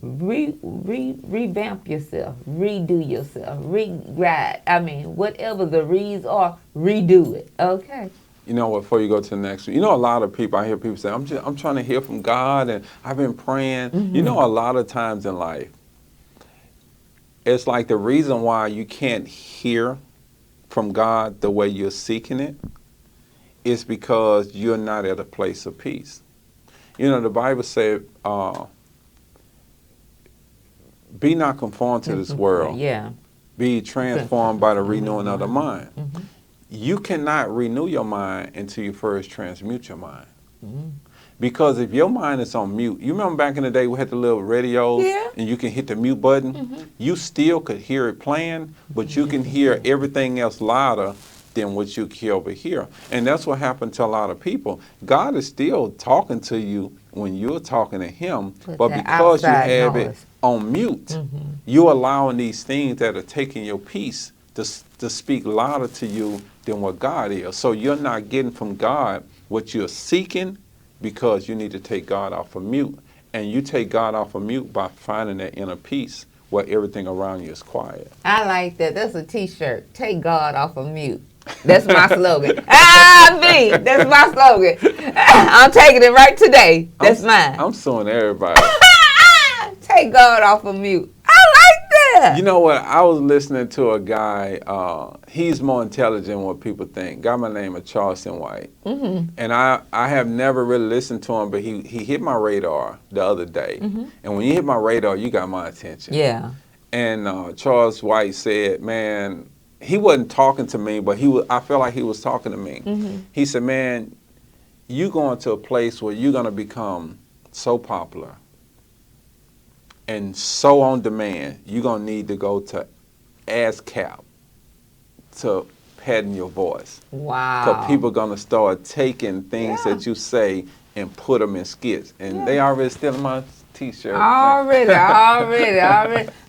Revamp yourself, redo yourself, whatever the reads are, redo it. Okay. You know what, before you go to the next one, you know, a lot of people, I hear people say, I'm trying to hear from God and I've been praying. Mm-hmm. You know, a lot of times in life, it's like the reason why you can't hear from God the way you're seeking it is because you're not at a place of peace. You know, the Bible said, be not conformed to this world. Yeah. Be transformed by the renewing of the mind. Mm-hmm. You cannot renew your mind until you first transmute your mind. Mm-hmm. Because if your mind is on mute, you remember back in the day we had the little radios and you can hit the mute button? Mm-hmm. You still could hear it playing, but you can hear everything else louder than what you hear over here. And that's what happened to a lot of people. God is still talking to you when you're talking to him, but because you have it on mute, you're allowing these things that are taking your peace to speak louder to you than what God is. So you're not getting from God what you're seeking because you need to take God off of mute. And you take God off of mute by finding that inner peace where everything around you is quiet. I like that. That's a t-shirt. Take God off of mute. That's my slogan. That's my slogan. I'm taking it right today. That's mine. I'm suing everybody. Take God off of mute. I like that. You know what? I was listening to a guy. He's more intelligent than what people think. Guy by the name of Charleston White. Mm-hmm. And I have never really listened to him, but he hit my radar the other day. Mm-hmm. And when you hit my radar, you got my attention. Yeah. And Charles White said, man, he wasn't talking to me, but I felt like he was talking to me. Mm-hmm. He said, man, you going to a place where you're going to become so popular and so on demand, you're going to need to go to ASCAP to patent your voice. Wow. Because people are going to start taking things that you say and put them in skits. And they already stealing my t-shirt. Already.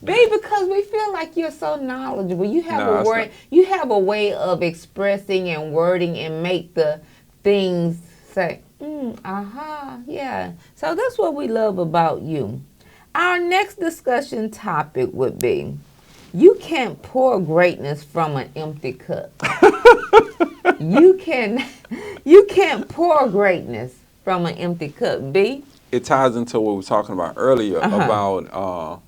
Babe, because we feel like you're so knowledgeable. You have you have a way of expressing and wording and make the things say, yeah. So that's what we love about you. Our next discussion topic would be, you can't pour greatness from an empty cup. You can't pour greatness from an empty cup. B? It ties into what we were talking about earlier about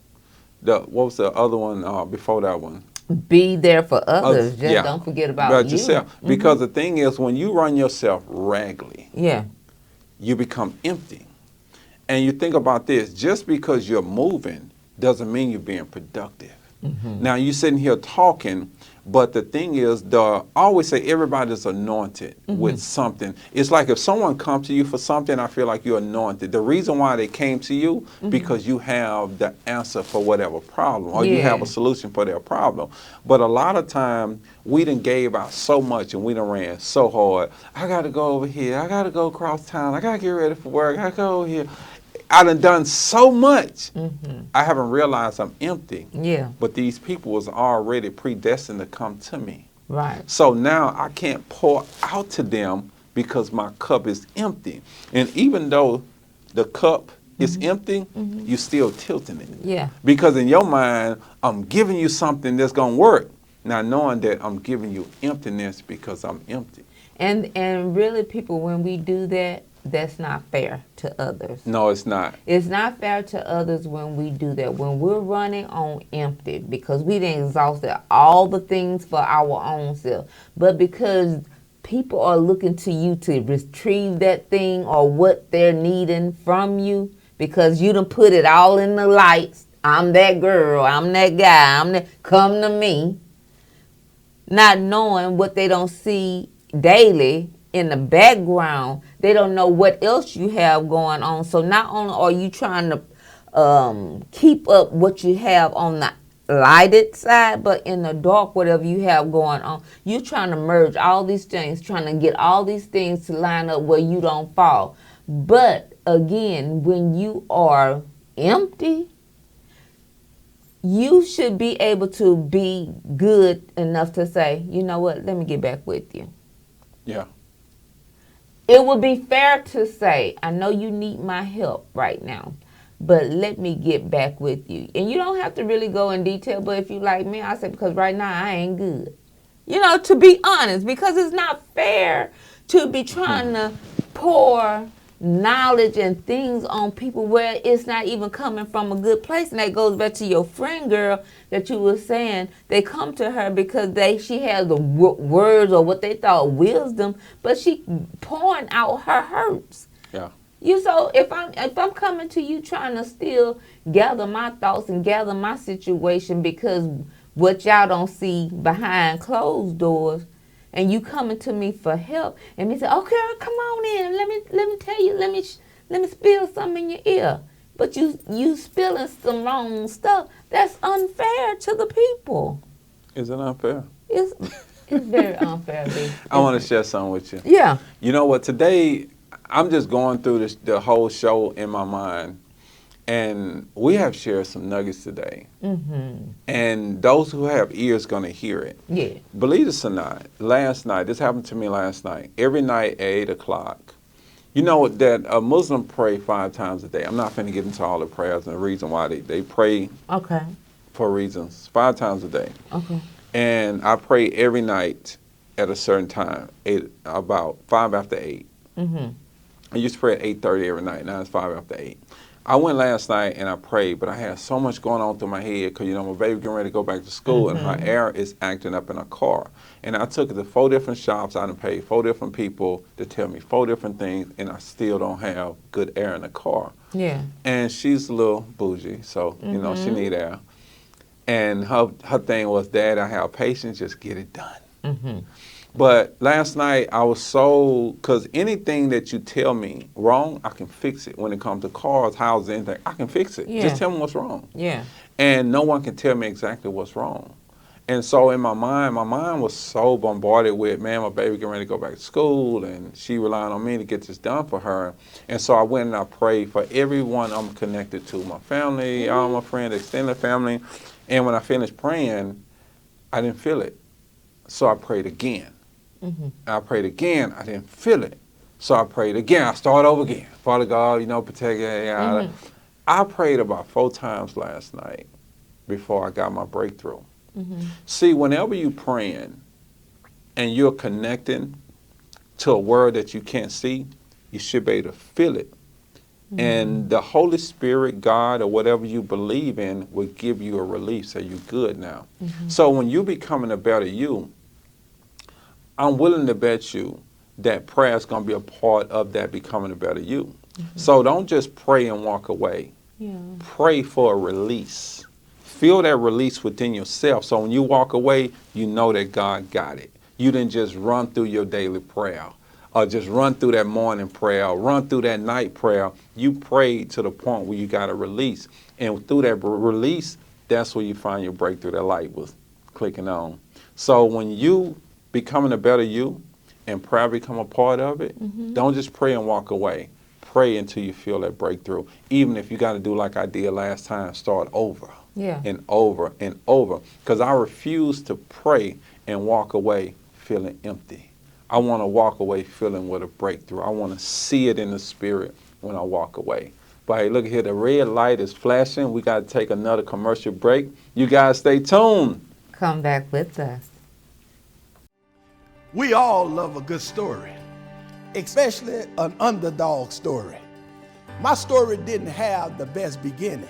what was the other one before that one? Be there for others. Just don't forget about yourself. Mm-hmm. Because the thing is, when you run yourself raggedly, you become empty. And you think about this, just because you're moving doesn't mean you're being productive. Mm-hmm. Now, you're sitting here talking, but the thing is, I always say everybody's anointed with something. It's like if someone comes to you for something, I feel like you're anointed. The reason why they came to you, because you have the answer for whatever problem, or you have a solution for their problem. But a lot of time, we done gave out so much and we done ran so hard. I got to go over here. I got to go across town. I got to get ready for work. I got to go over here. I done so much, I haven't realized I'm empty. Yeah. But these people was already predestined to come to me. Right. So now I can't pour out to them because my cup is empty. And even though the cup is empty, you still tilting it. Yeah. Because in your mind, I'm giving you something that's going to work. Now knowing that I'm giving you emptiness because I'm empty. And really, people, when we do that, that's not fair to others. No, it's not. It's not fair to others when we do that. When we're running on empty because we didn't exhaust all the things for our own self. But because people are looking to you to retrieve that thing or what they're needing from you because you done put it all in the lights. I'm that girl. I'm that guy. Come to me. Not knowing what they don't see daily in the background, they don't know what else you have going on. So not only are you trying to keep up what you have on the lighted side, but in the dark, whatever you have going on, you're trying to merge all these things, trying to get all these things to line up where you don't fall. But again, when you are empty, you should be able to be good enough to say, you know what, let me get back with you. Yeah. It would be fair to say, I know you need my help right now, but let me get back with you. And you don't have to really go in detail, but if you like me, I say, because right now I ain't good. You know, to be honest, because it's not fair to be trying to pour knowledge and things on people where it's not even coming from a good place. And that goes back to your friend girl that you were saying. They come to her because she has the words or what they thought wisdom, but she pouring out her hurts. Yeah. So if I'm coming to you trying to still gather my thoughts and gather my situation because what y'all don't see behind closed doors, and you coming to me for help, and me say, okay, come on in, let me tell you, let me spill something in your ear, but you spilling some wrong stuff. That's unfair to the people. Is it unfair? It's very unfair. I want to share something with you. Yeah. You know what? Today, I'm just going through the whole show in my mind, and we have shared some nuggets today. Mm-hmm. And those who have ears going to hear it. Yeah. Believe this or not, last night, this happened to me last night, every night at 8 o'clock. You know that a Muslim pray 5 times a day. I'm not going to get into all the prayers and the reason why they pray for reasons 5 times a day. Okay. And I pray every night at a certain time, about 5 after 8. Mm-hmm. I used to pray at 8:30 every night. Now it's 5 after 8. I went last night and I prayed, but I had so much going on through my head because, you know, my baby getting ready to go back to school and her air is acting up in her car. And I took it to 4 different shops. I done paid 4 different people to tell me 4 different things, and I still don't have good air in the car. Yeah. And she's a little bougie, so, you know, she need air. And her thing was, Dad, I have patience, just get it done. Mm-hmm. But last night I was because anything that you tell me wrong, I can fix it. When it comes to cars, houses, anything, I can fix it. Yeah. Just tell me what's wrong. Yeah. And no one can tell me exactly what's wrong. And so in my mind was so bombarded with, man, my baby getting ready to go back to school, and she relying on me to get this done for her. And so I went and I prayed for everyone I'm connected to, my family, all my friends, extended family. And when I finished praying, I didn't feel it. So I prayed again. Mm-hmm. I prayed again. I didn't feel it. So I prayed again. I started over again. Father God, you know, protect me. Mm-hmm. I prayed about 4 times last night before I got my breakthrough. Mm-hmm. See, whenever you're praying and you're connecting to a word that you can't see, you should be able to feel it. Mm-hmm. And the Holy Spirit, God, or whatever you believe in will give you a relief, so you're good now. Mm-hmm. So when you're becoming a better you, I'm willing to bet you that prayer is going to be a part of that becoming a better you. Mm-hmm. So don't just pray and walk away. Yeah. Pray for a release. Feel that release within yourself. So when you walk away, you know that God got it. You didn't just run through your daily prayer or just run through that morning prayer or run through that night prayer. You prayed to the point where you got a release. And through that release, that's where you find your breakthrough. That light was clicking on. So when you becoming a better you and prayer become a part of it, don't just pray and walk away. Pray until you feel that breakthrough. Even if you got to do like I did last time, start over and over and over. Because I refuse to pray and walk away feeling empty. I want to walk away feeling with a breakthrough. I want to see it in the spirit when I walk away. But hey, look here, the red light is flashing. We got to take another commercial break. You guys stay tuned. Come back with us. We all love a good story, especially an underdog story. My story didn't have the best beginning.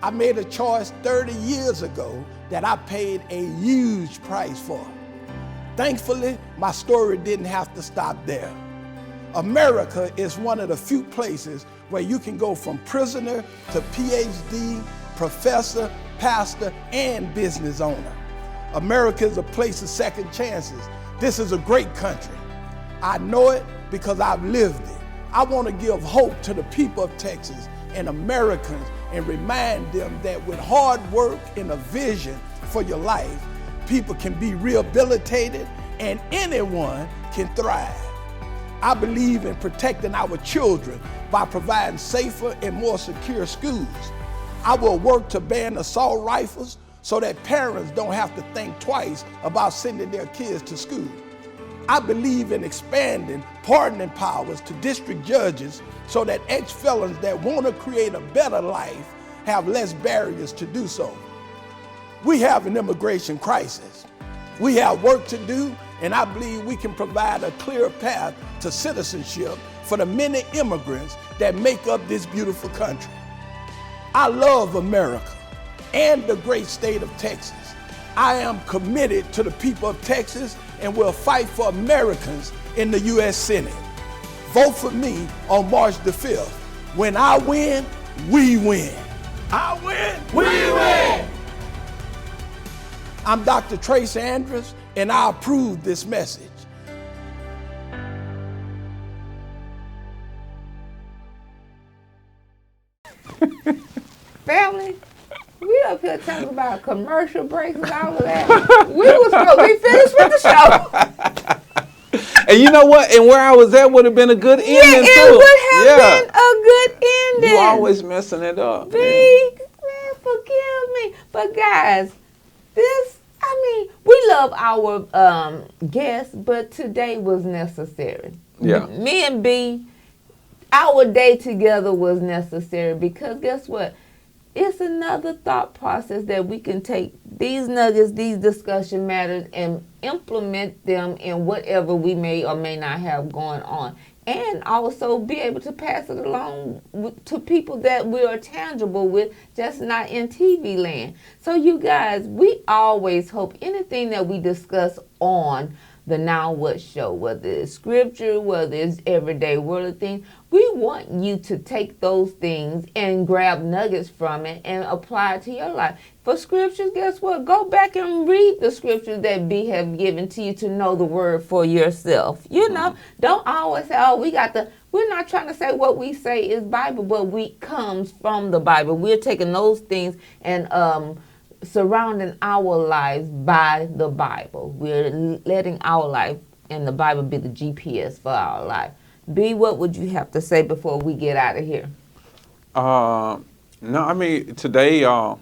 I made a choice 30 years ago that I paid a huge price for. Thankfully, my story didn't have to stop there. America is one of the few places where you can go from prisoner to PhD, professor, pastor, and business owner. America is a place of second chances. This is a great country. I know it because I've lived it. I want to give hope to the people of Texas and Americans and remind them that with hard work and a vision for your life, people can be rehabilitated and anyone can thrive. I believe in protecting our children by providing safer and more secure schools. I will work to ban assault rifles so that parents don't have to think twice about sending their kids to school. I believe in expanding pardoning powers to district judges so that ex-felons that want to create a better life have less barriers to do so. We have an immigration crisis. We have work to do, and I believe we can provide a clear path to citizenship for the many immigrants that make up this beautiful country. I love America and the great state of Texas. I am committed to the people of Texas and will fight for Americans in the U.S. Senate. Vote for me on March the 5th. When I win, we win. I win, we win. I'm Dr. Trace Andrus, and I approve this message. Family, we up here talking about commercial breaks and all of that. We was supposed to be finished with the show. And you know what? And where I was at would have been a good ending too. It would have been a good ending. You always messing it up. Big man, forgive me. But guys, we love our guests, but today was necessary. Yeah. Me and B, our day together was necessary because guess what? It's another thought process that we can take these nuggets, these discussion matters, and implement them in whatever we may or may not have going on. And also be able to pass it along to people that we are tangible with, just not in TV land. So you guys, we always hope anything that we discuss on the Now What Show, whether it's scripture, whether it's everyday worldly things, we want you to take those things and grab nuggets from it and apply it to your life. For scriptures, guess what? Go back and read the scriptures that B have given to you to know the word for yourself. You know, don't always say, oh, we're not trying to say what we say is Bible, but we comes from the Bible. We're taking those things and surrounding our lives by the Bible. We're letting our life and the Bible be the GPS for our life. B, what would you have to say before we get out of here? No, I mean today. Don't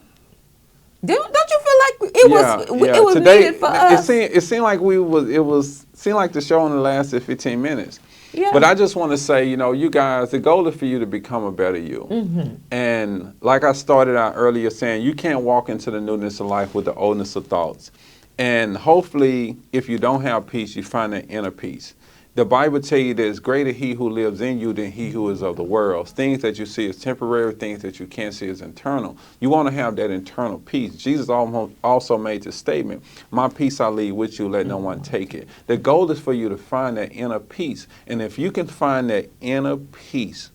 you feel like it was today, needed for us? It seemed like seemed like the show only lasted 15 minutes. Yeah. But I just want to say, you guys, the goal is for you to become a better you. Mm-hmm. And like I started out earlier saying, you can't walk into the newness of life with the oldness of thoughts. And hopefully, if you don't have peace, you find that inner peace. The Bible tells you that it's greater he who lives in you than he who is of the world. Things that you see as temporary, things that you can't see as internal. You want to have that internal peace. Jesus also made the statement, my peace I leave with you, let no one take it. The goal is for you to find that inner peace. And if you can find that inner peace,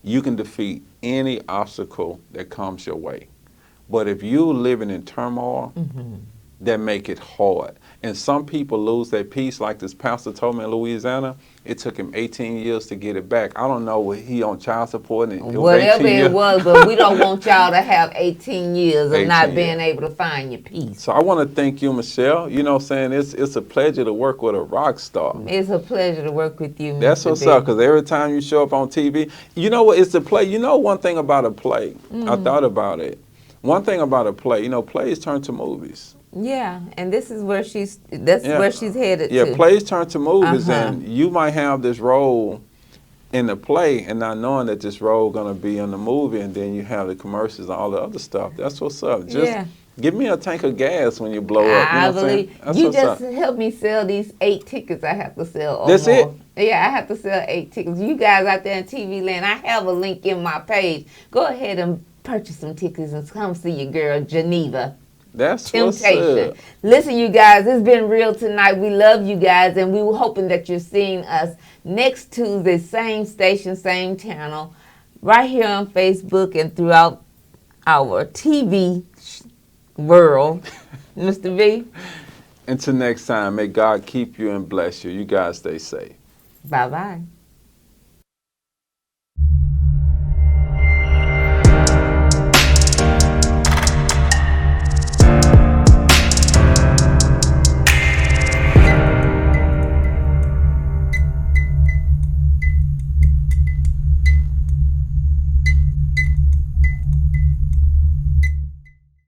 you can defeat any obstacle that comes your way. But if you're living in turmoil, that make it hard. And some people lose their peace, like this pastor told me in Louisiana. It took him 18 years to get it back. I don't know what he on child support. And whatever it was, but we don't want y'all to have 18 years of not being able to find your peace. So I want to thank you, Michelle. You know what I'm saying? It's a pleasure to work with a rock star. It's a pleasure to work with you, Mr. That's what's up, because every time you show up on TV, you know what? It's a play. You know one thing about a play? I thought about it. One thing about a play, plays turn to movies. Yeah, and this is where she's headed to. Yeah, plays turn to movies, and you might have this role in the play and not knowing that this role going to be in the movie, and then you have the commercials and all the other stuff. That's what's up. Just give me a tank of gas when you blow up. I believe you just helped me sell these 8 tickets I have to sell. That's it? Yeah, I have to sell 8 tickets. You guys out there in TV land, I have a link in my page. Go ahead and purchase some tickets and come see your girl, Geneva. That's Temptation. What's up. Listen, you guys, it's been real tonight. We love you guys, and we were hoping that you're seeing us next Tuesday, same station, same channel, right here on Facebook and throughout our TV world. Mr. V? Until next time, may God keep you and bless you. You guys stay safe. Bye-bye.